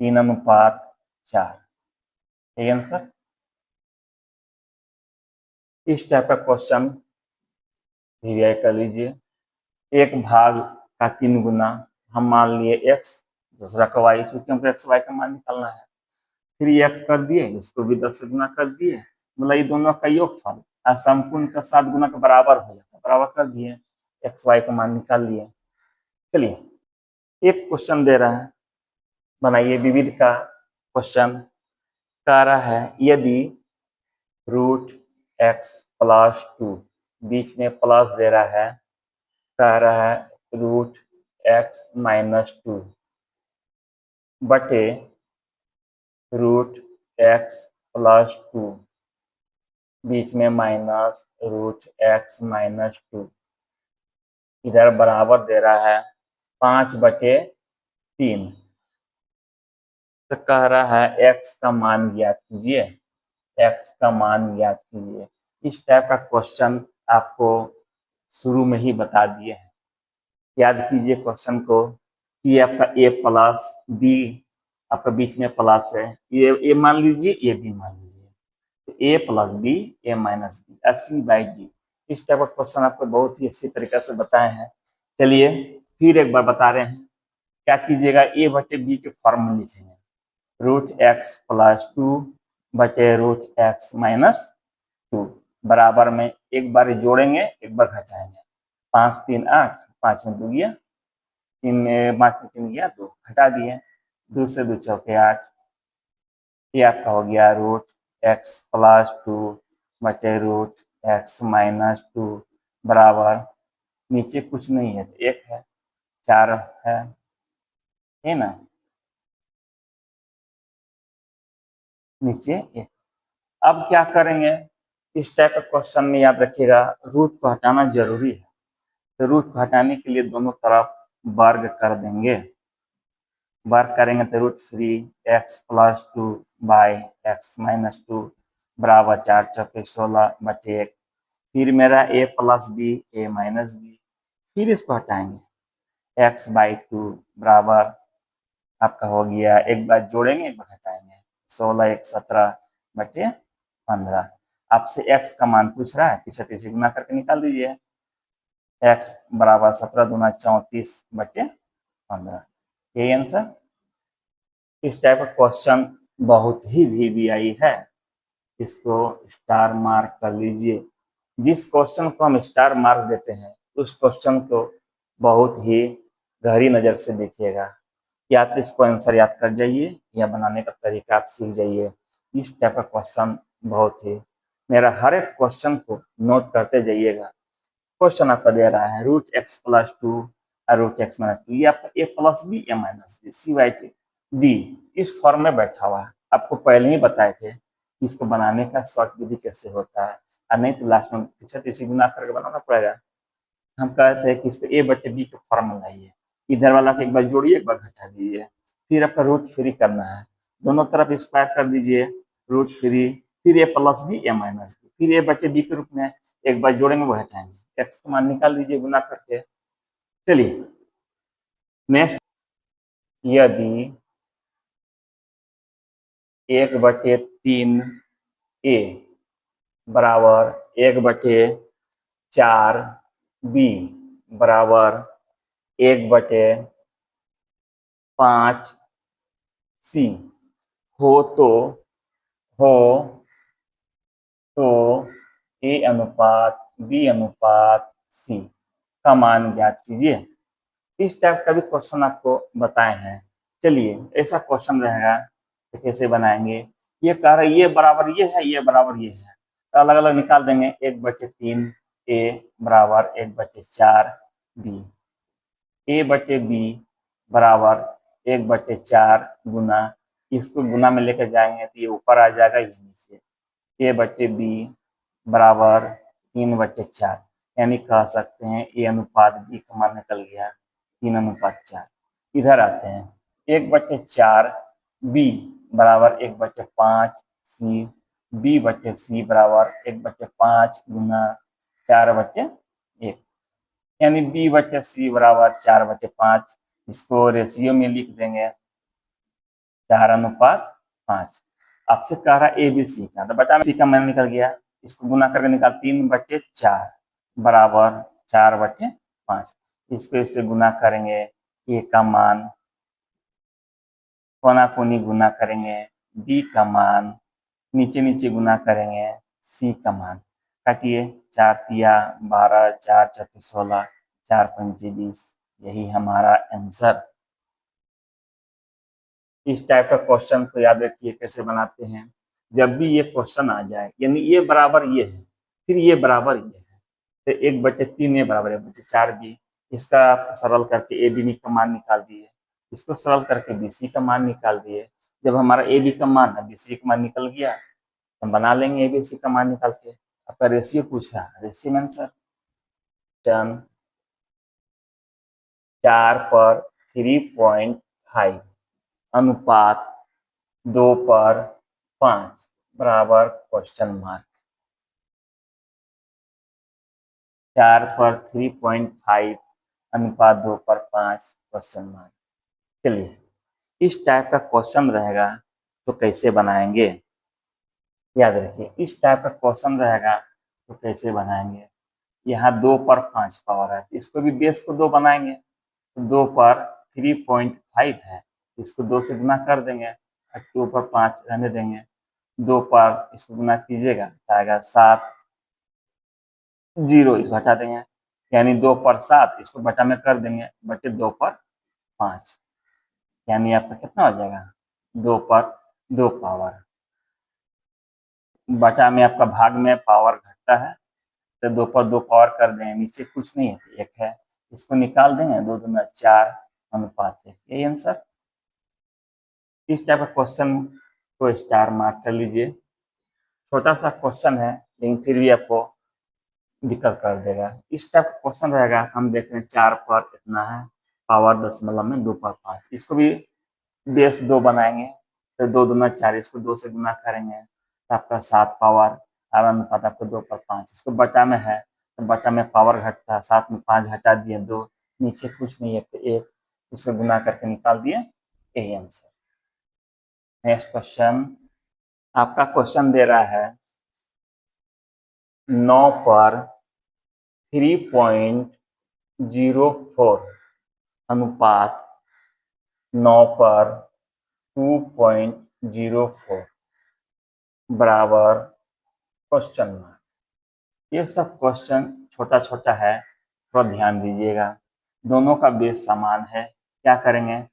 3:4, यही आंसर। इस टाइप का क्वेश्चन वीवीआई कर लीजिए। एक भाग का 3 गुना, हम मान लिए x, दूसरा का y, क्योंकि हमको x y का मान निकालना है। 3x कर दिए, इसको भी 10 से गुना कर दिए, मतलब ये दोनों का योगफल संपूर्ण का 7 गुना के बराबर हो जाता है, बराबर कर दिए, एक्स वाई का मान निकाल लिए। चलिए एक क्वेश्चन दे रहा है, बनाइए विविध का क्वेश्चन। कह रहा है यदि रूट एक्स प्लस 2, बीच में प्लस दे रहा है, कह रहा है रूट एक्स माइनस 2 बटे रूट एक्स प्लस 2, बीच में माइनस रूट एक्स माइनस 2, इधर बराबर दे रहा है 5/3। तो कह रहा है x का मान ज्ञात कीजिए, x का मान ज्ञात कीजिए। इस टाइप का क्वेश्चन आपको शुरू में ही बता दिए हैं। याद कीजिए क्वेश्चन को कि आपका a प्लस बी, आपका बीच में प्लस है, ये मान लीजिए, ये भी मान लीजिए, तो a plus B, a minus B, c/d। इस टाइप का क्वेश्चन आपको बहुत ही अच्छी तरीके से बताए हैं। चलिए फिर एक बार बता रहे हैं, क्या कीजिएगा, a/b के फॉर्म में लिखेंगे, रूट एक्स प्लस 2 बटे रूट एक्स माइनस 2 बराबर में एक बार जोड़ेंगे, एक बार घटाएंगे। 5 3 8, 5 में 2 गया, 3 में 5 में 3 गया, 2 घटा दिए, 2 से 2 चौके 8, ये आपका हो गया रूट एक्स प्लस 2 बटे रूट एक्स माइनस 2 बराबर, नीचे कुछ नहीं है तो 1 है, 4 है ना, नीचे 1। अब क्या करेंगे, इस टाइप का क्वेश्चन में याद रखिएगा रूट को हटाना जरूरी है, तो रूट को हटाने के लिए दोनों तरफ वर्ग कर देंगे। वर्ग करेंगे तो root 3 x plus 2 by x minus 2 बराबर 4 चौके 16 बटे 1। फिर मेरा a plus B, a minus B, फिर इसको हटाएंगे, x/2 बराबर आपका हो गया, एक बार जोड़ेंगे, एक बार हटाएंगे, 16 1 17 बटे 15। आपसे x का मान पूछ रहा है, पीछे पीछे गुना करके निकाल दीजिए, x बराबर 17 दूना 34 बटे 15, यही आंसर। इस टाइप का क्वेश्चन बहुत ही VVI है, इसको स्टार मार्क कर लीजिए। जिस क्वेश्चन को हम स्टार मार्क देते हैं उस क्वेश्चन को बहुत ही गहरी नज़र से देखिएगा, या तो इसको आंसर याद कर जाइए या बनाने का तरीका आप सीख जाइए। इस टाइप का क्वेश्चन बहुत ही, मेरा हर एक क्वेश्चन को नोट करते जाइएगा। क्वेश्चन आपका दे रहा है रूट एक्स प्लस 2 और रूट एक्स माइनस 2, ये आपका a plus B, a minus B, c/d इस फॉर्म में बैठा हुआ है। आपको पहले ही बताए थे कि इसको बनाने का शॉर्ट विधि कैसे होता है, और नहीं तो लास्ट में पीछे पीछे गुना करके बनाना पड़ेगा। हम कहते हैं कि इसको a/b का फॉर्म लाइए, इधर वाला को एक बार जोड़िए, एक बार घटा दीजिए, फिर आपका रूट 3 करना है, दोनों तरफ स्क्वायर कर दीजिए, रूट 3, फिर a plus B, a minus B, फिर a/b के रूप में एक बार जोड़ेंगे, वो हटाएंगे, एक्स का मान निकाल लीजिए गुना करके। चलिए नेक्स्ट, यदि 1/3 a बराबर 1/4 b बराबर 1/5 c हो तो a अनुपात b अनुपात c का मान ज्ञात कीजिए। इस टाइप का भी क्वेश्चन आपको बताए हैं। चलिए ऐसा क्वेश्चन रहेगा तो कैसे बनाएंगे, ये कह रहा है ये बराबर ये है, ये बराबर ये है, तो अलग अलग निकाल देंगे, 1/3 a बराबर 1/4 b, a/b बराबर 1/4 गुना, इसको गुना में लेकर जाएंगे तो ये ऊपर आ जाएगा, ये नीचे, a/b बराबर 3/4, यानी कह सकते हैं a अनुपात b का मान निकल गया 3:4। इधर आते हैं, 1/4 b बराबर 1/5 c, b/c बराबर 1/5 गुना 4/1, यानी b/c बराबर 4/5। इसको रेशियो में लिख देंगे 4:5। आपसे कह रहा है ABC का, तो बटा सी का मान निकल गया, इसको गुना करके निकाल 3/4 बराबर 4/5। इसको इससे गुना करेंगे, a का मान कोना कोनी गुना करेंगे, b का मान नीचे नीचे गुना करेंगे, c का मान। काटिए, 4 तिया 12, 4 चौके 16, 4 पंचे 20, यही हमारा आंसर। इस टाइप का क्वेश्चन को याद रखिए कैसे बनाते हैं। जब भी ये क्वेश्चन आ जाए, यानी ये बराबर ये है, फिर ये बराबर ये है, तो 1/3 ये बराबर 1/4 भी, इसका आप सरल करके ए बी का मान निकाल दिए, इसको सरल करके बी सी का मान निकाल दिए। जब हमारा ए बी का मान बी सी का मान निकल गया, हम बना लेंगे ए बी सी का मान निकाल के। आपका रेशियो पूछा, रेशियो में आंसर 4 पर 3.5 अनुपात 2 पर 5 बराबर क्वेश्चन मार्क। 4 पर 3.5 अनुपात 2 पर 5 क्वेश्चन मार्क। चलिए, इस टाइप का क्वेश्चन रहेगा तो कैसे बनाएंगे, याद रखिए। इस टाइप का क्वेश्चन रहेगा तो कैसे बनाएंगे। यहाँ 2 पर 5 पावर है, इसको भी बेस को 2 बनाएंगे, तो 2 पर 3.5 है, इसको 2 से गुना कर देंगे और 2 पर 5 रहने देंगे। 2 पर इसको गुना कीजिएगा तो आएगा 7, 0 इसको हटा देंगे, यानी 2 पर 7, इसको बटा में कर देंगे, बटे 2 पर 5, यानी आपका कितना हो जाएगा 2 पर 2 पावर। बटा में आपका भाग में पावर घटता है, तो 2 पर 2 पावर कर देंगे, नीचे कुछ नहीं है, 1 है, इसको निकाल देंगे, 2 दूना 4 अनुपात 1, यही आंसर। इस टाइप का क्वेश्चन को स्टार मार्क कर लीजिए। छोटा सा क्वेश्चन है लेकिन फिर भी आपको दिक्कत कर देगा। इस टाइप का क्वेश्चन रहेगा, हम देख रहे हैं 4 पर इतना है, पावर दशमलव में 2 पर 5, इसको भी बेस 2 बनाएंगे, तो 2 दूना 4, इसको 2 से गुना करेंगे तो आपका 7 पावर, और अनुपात आपको 2 पर 5, इसको बटा में है तो बटा में पावर घटता है, 7 में 5 हटा दिए 2, नीचे कुछ नहीं है तो 1, इसको गुना करके निकाल दिए, यही आंसर। नेक्स्ट क्वेश्चन, आपका क्वेश्चन दे रहा है 9 पर 3.04 अनुपात 9 पर 2.04 बराबर क्वेश्चन मार्क। ये सब क्वेश्चन छोटा छोटा है, थोड़ा ध्यान दीजिएगा। दोनों का बेस समान है, क्या करेंगे,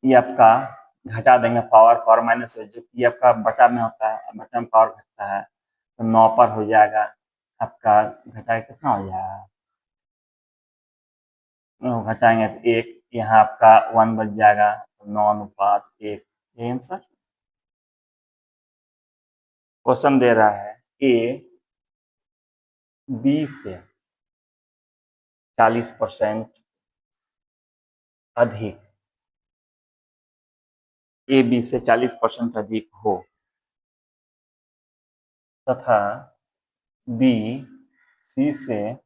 ये आपका घटा देंगे, पावर पावर माइनस जो ये आपका बटा में होता है, बटा में पावर घटता है, तो 9 पर हो जाएगा आपका, घटा कितना हो जाएगा, घटाएंगे तो 1, यहाँ आपका 1 बच जाएगा, तो 9 अनुपात 1, ये आंसर। क्वेश्चन दे रहा है ए बी से 40% अधिक, ए बी से 40% अधिक हो, तथा बी सी से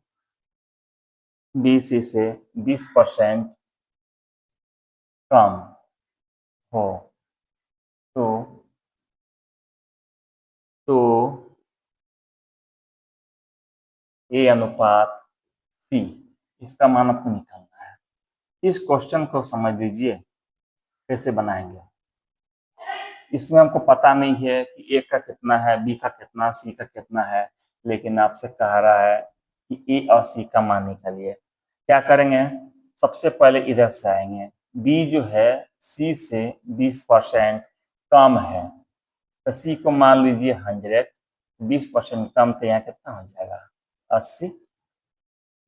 20% कम हो, तो ए अनुपात सी, इसका मान आपको निकालना है। इस क्वेश्चन को समझ लीजिए कैसे बनाएंगे। इसमें हमको पता नहीं है कि ए का कितना है, बी का कितना, सी का कितना है, लेकिन आपसे कह रहा है कि ए और सी का मान निकालिए। क्या करेंगे, सबसे पहले इधर से आएंगे, बी जो है सी से 20% कम है, तो सी को मान लीजिए 100, 20% कम, तो यहाँ कितना हो जाएगा 80,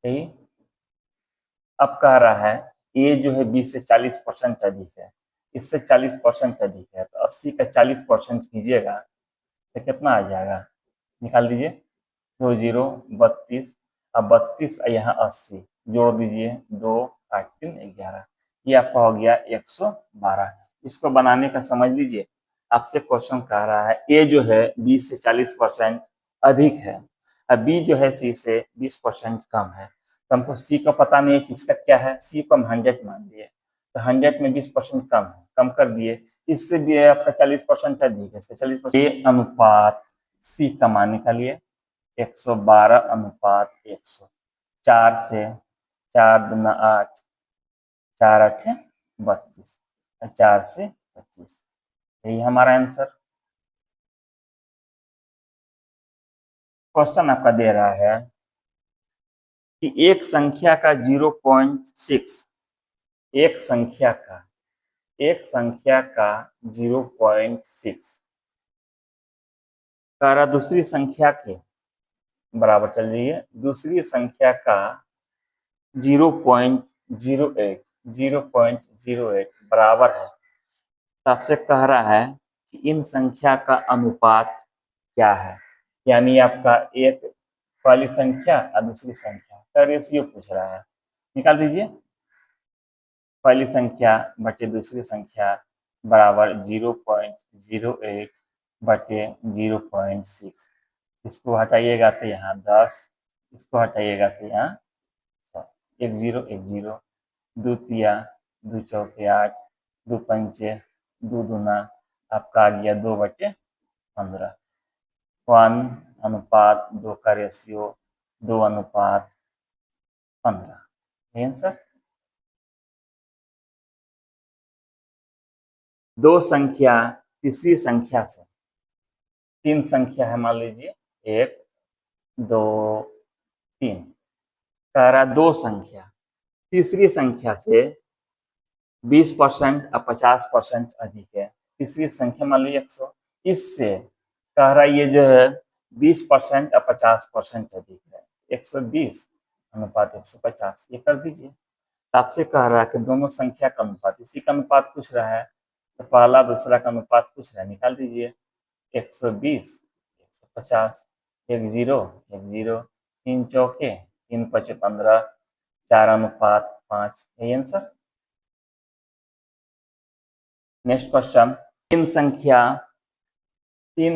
यही। अब कह रहा है ए जो है 20 से 40% अधिक है, इससे 40% अधिक है, तो 80 का 40% कीजिएगा तो कितना आ जाएगा, निकाल दीजिए, 2 0 32, अब 32 यहाँ 80 जोड़ दीजिए, 2 8 3 11, ये आपका हो गया 112। इसको बनाने का समझ लीजिए, आपसे क्वेश्चन कह रहा है ए जो है 20 से 40% अधिक है, अब बी जो है सी से 20% कम है, तो हमको सी का पता नहीं है कि इसका क्या है, सी को हम 100 मान दिए, तो 100 में 20% कम है, कम कर दिए, इससे भी है आपका 40% अधिक है, इसका 40%, ए अनुपात सी का मान निकालिए, 112 अनुपात 100, 4 से 4 दूना 8, 4 8 32, 4 से 25, यही हमारा आंसर। क्वेश्चन आपका दे रहा है कि एक संख्या का 0.6, एक संख्या का 0.6 कह रहा दूसरी संख्या के बराबर, चल जाइए, दूसरी संख्या का 0.08 बराबर है। तो आपसे कह रहा है कि इन संख्या का अनुपात क्या है, यानी आपका एक वाली संख्या और दूसरी संख्या का रेशियो पूछ रहा है। निकाल दीजिए, पहली संख्या बटे दूसरी संख्या बराबर 0.08 बटे 0.6। इसको हटाइएगा तो यहाँ 10, इसको हटाइएगा तो यहाँ 100, एक जीरो, दो तिया, दो चौके 8, दो पंचे, दो दूना, आपका आ गया 2/15। 1:2 का रेशियो 2:15। आंसर। दो संख्या तीसरी संख्या से, तीन संख्या है मान लीजिए 1 2 3, कह रहा दो संख्या तीसरी संख्या से 20% और 50% अधिक है। तीसरी संख्या मान लीजिए 100, इससे कह रहा ये जो है 20% और 50% अधिक है। 120 अनुपात 150, ये कर दीजिए। तो आपसे कह रहा है कि दोनों संख्या का अनुपात, इसी का अनुपात पूछ रहा है, तो पहला दूसरा का अनुपात पूछ रहा है, निकाल दीजिए। 120 150, एक जीरो, तीन चौके, तीन पचे 15, 4:5, यही आंसर। नेक्स्ट क्वेश्चन, तीन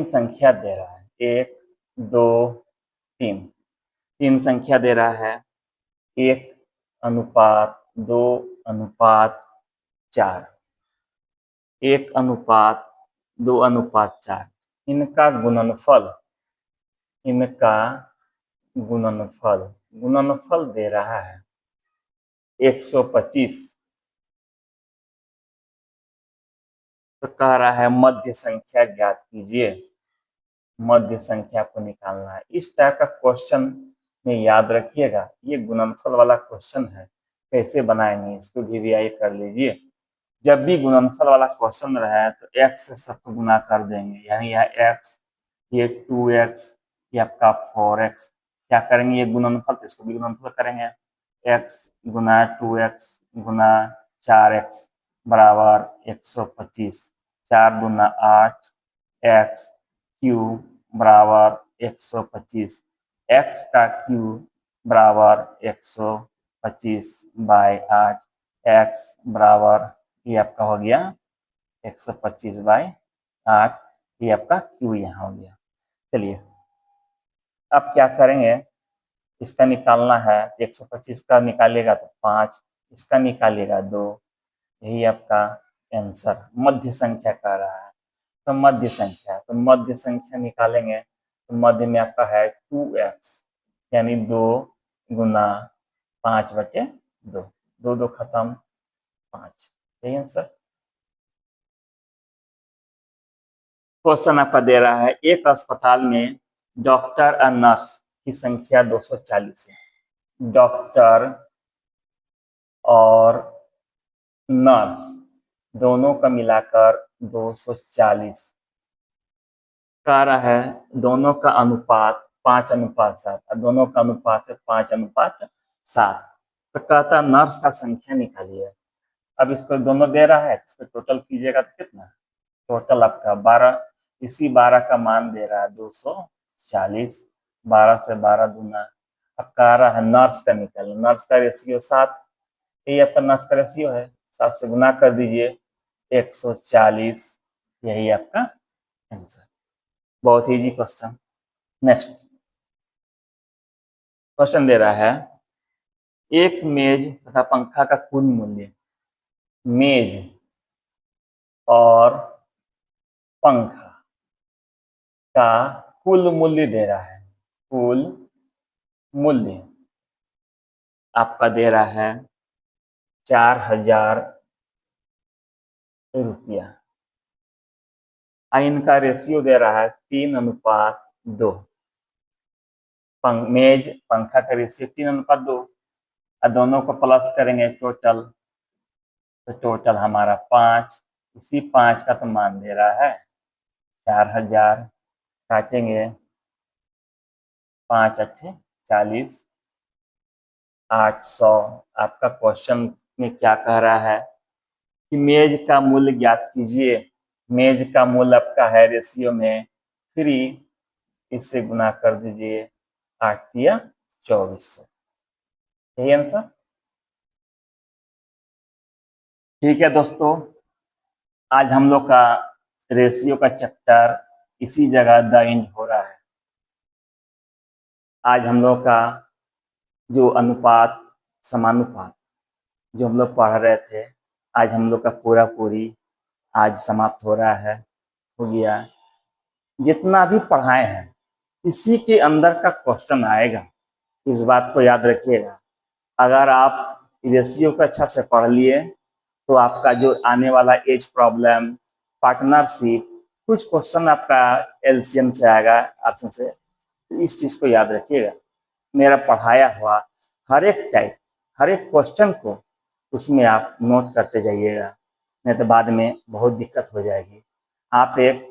संख्या दे रहा है, 1 2 3, तीन संख्या दे रहा है, 1:2:4, 1:2:4, इनका गुणनफल दे रहा है 125। तो कह रहा है मध्य संख्या ज्ञात कीजिए, मध्य संख्या को निकालना है। इस टाइप का क्वेश्चन में याद रखिएगा, ये गुणनफल वाला क्वेश्चन है, कैसे बनाएंगे इसको भी आई कर लीजिए। जब भी गुणनफल वाला क्वेश्चन रहे तो x से सबको गुना कर देंगे, यानी यह x, ये 2x, ये आपका 4x, क्या करेंगे ये गुणनफल, तो इसको भी गुणनफल करेंगे। x गुना 2x गुना 4x बराबर 125, 4 दूना 8, x क्यूब बराबर 125, x का क्यूब बराबर 125/8, x बराबर ये आपका हो गया 125/8, ये आपका क्यू यहाँ हो गया। चलिए अब क्या करेंगे, इसका निकालना है, 125 का निकालिएगा तो 5, इसका निकालिएगा 2, यही आपका आंसर। मध्य संख्या कह रहा है, तो मध्य संख्या निकालेंगे तो मध्य में आपका है 2x, यानी 2 गुना 5/2, 2 2 खत्म 5, यही आंसर। क्वेश्चन आपका दे रहा है, एक अस्पताल में डॉक्टर और नर्स की संख्या 240 है। डॉक्टर और नर्स दोनों का मिलाकर 240, कह रहा है दोनों का अनुपात 5:7, और दोनों का अनुपात है 5:7। तो कहता नर्स का संख्या निकालिए। अब इसको दोनों दे रहा है, इसको टोटल कीजिएगा तो कितना, टोटल आपका 12, इसी 12 का मान दे रहा है 240, 12 से 12 दूना। अब कह रहा है नर्स का निकालना, नर्स का रेशियो 7, यही आपका नर्स का रेशियो है, 7 से गुना कर दीजिए 140, यही आपका आंसर। बहुत इजी क्वेश्चन। नेक्स्ट क्वेश्चन दे रहा है, एक मेज तथा पंखा का कुल मूल्य, मेज और पंखा का कुल मूल्य दे रहा है, कुल मूल्य आपका दे रहा है 4000 रुपया, इनका रेशियो दे रहा है 3:2। मेज पंखा का रेशियो 3:2 और दोनों को प्लस करेंगे टोटल, तो टोटल हमारा 5। इसी 5 का तो मान दे रहा है 4000। काटेंगे 5 अट्ठे 40, 800। आपका क्वेश्चन में क्या कह रहा है कि मेज का मूल्य ज्ञात कीजिए। मेज का मूल्य आपका है रेशियो में 3, इससे गुना कर दीजिए 8 या 2400। यही आंसर। ठीक है दोस्तों, आज हम लोग का रेशियो का चैप्टर इसी जगह द एंड हो रहा है। आज हम लोग का जो अनुपात समानुपात जो हम लोग पढ़ रहे थे, आज हम लोग का पूरी आज समाप्त हो रहा है, हो गया। जितना भी पढ़ाए हैं इसी के अंदर का क्वेश्चन आएगा, इस बात को याद रखिएगा। अगर आप रेशियो को अच्छा से पढ़ लिए तो आपका जो आने वाला एज प्रॉब्लम, पार्टनरशिप, कुछ क्वेश्चन आपका एलसीएम से आएगा, ऑप्शन से। तो इस चीज को याद रखिएगा। मेरा पढ़ाया हुआ हर एक टाइप, हर एक क्वेश्चन को उसमें आप नोट करते जाइएगा, नहीं तो बाद में बहुत दिक्कत हो जाएगी। आप एक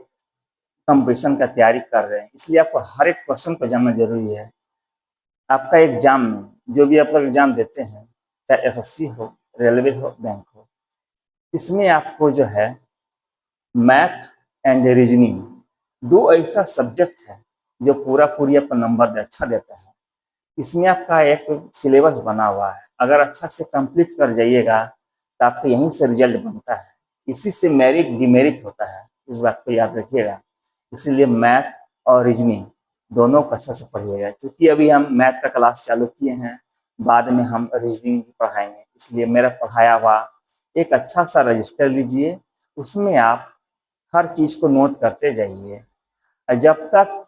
कंपटीशन का तैयारी कर रहे हैं, इसलिए आपको हर एक क्वेश्चन को जानना जरूरी है। आपका एग्जाम में जो भी आप लोग एग्जाम देते हैं, चाहे एसएससी हो, रेलवे हो, बैंक हो, इसमें आपको जो है मैथ एंड रीजनिंग, दो ऐसा सब्जेक्ट है जो पूरी आपको नंबर अच्छा देता है। इसमें आपका एक सिलेबस बना हुआ है, अगर अच्छा से कंप्लीट कर जाइएगा तो आपका यहीं से रिजल्ट बनता है। इसी से मेरिट डिमेरिट होता है, इस बात को याद रखिएगा। इसीलिए मैथ और रीजनिंग दोनों को अच्छा से पढ़िएगा, क्योंकि अभी हम मैथ का क्लास चालू किए हैं, बाद में हम रीजनिंग पढ़ाएंगे। इसलिए मेरा पढ़ाया हुआ एक अच्छा सा रजिस्टर लीजिए, उसमें आप हर चीज को नोट करते जाइए। जब तक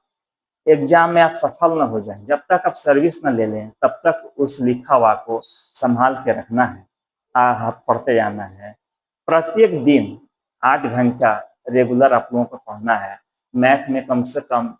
एग्जाम में आप सफल न हो जाएं, जब तक आप सर्विस न ले लें, तब तक उस लिखा हुआ को संभाल के रखना है, पढ़ते जाना है। प्रत्येक दिन 8 घंटा रेगुलर आप लोगों को पढ़ना है। मैथ में कम से कम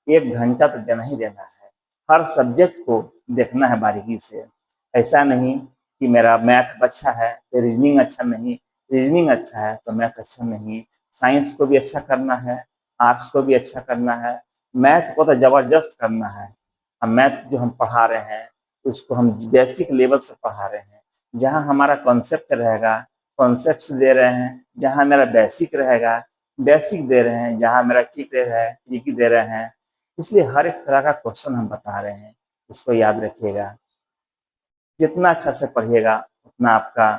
1 घंटा तो देना ही देना है। हर सब्जेक्ट को देखना है बारीकी से। ऐसा नहीं कि मेरा मैथ अच्छा है तो रीजनिंग अच्छा नहीं, रीजनिंग अच्छा है तो मैथ अच्छा नहीं। साइंस को भी अच्छा करना है, आर्ट्स को भी अच्छा करना है, मैथ को तो जबरदस्त करना है। हम मैथ जो हम पढ़ा रहे हैं उसको हम बेसिक लेवल से पढ़ा रहे हैं। जहाँ हमारा कॉन्सेप्ट रहेगा, कॉन्सेप्ट दे रहे हैं। जहाँ मेरा बेसिक रहेगा, बेसिक दे रहे हैं। जहाँ मेरा ठीक रह रहा है, ठीक ही दे रहे हैं। इसलिए हर एक तरह का क्वेश्चन हम बता रहे हैं, इसको याद रखिएगा। जितना अच्छा से पढ़िएगा उतना आपका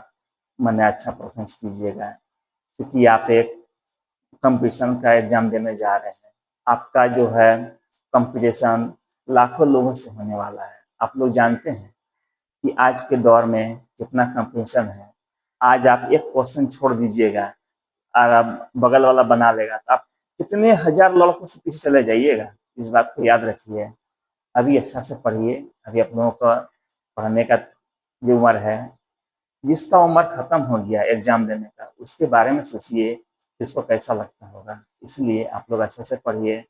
मन अच्छा परफॉर्मेंस कीजिएगा, क्योंकि आप एक कंपटीशन का एग्जाम देने जा रहे हैं। आपका जो है कंपटीशन लाखों लोगों से होने वाला है। आप लोग जानते हैं कि आज के दौर में कितना कंपटीशन है। आज आप एक क्वेश्चन छोड़ दीजिएगा और आप बगल वाला बना लेगा, तो आप कितने हजार लड़कों से पीछे चले जाइएगा। इस बात को याद रखिए। अभी अच्छा से पढ़िए। अभी आप लोगों का पढ़ने का जो उम्र है, जिसका उम्र खत्म हो गया एग्जाम देने का, उसके बारे में सोचिए कि उसको कैसा लगता होगा। इसलिए आप लोग अच्छे से पढ़िए।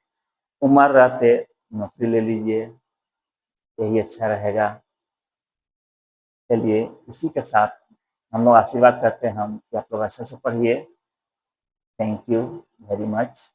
उम्र रहते नौकरी ले लीजिए, यही अच्छा रहेगा। चलिए, इसी के साथ हम लोग आशीर्वाद करते हैं हम कि आप लोग अच्छे से पढ़िए। Thank you very much.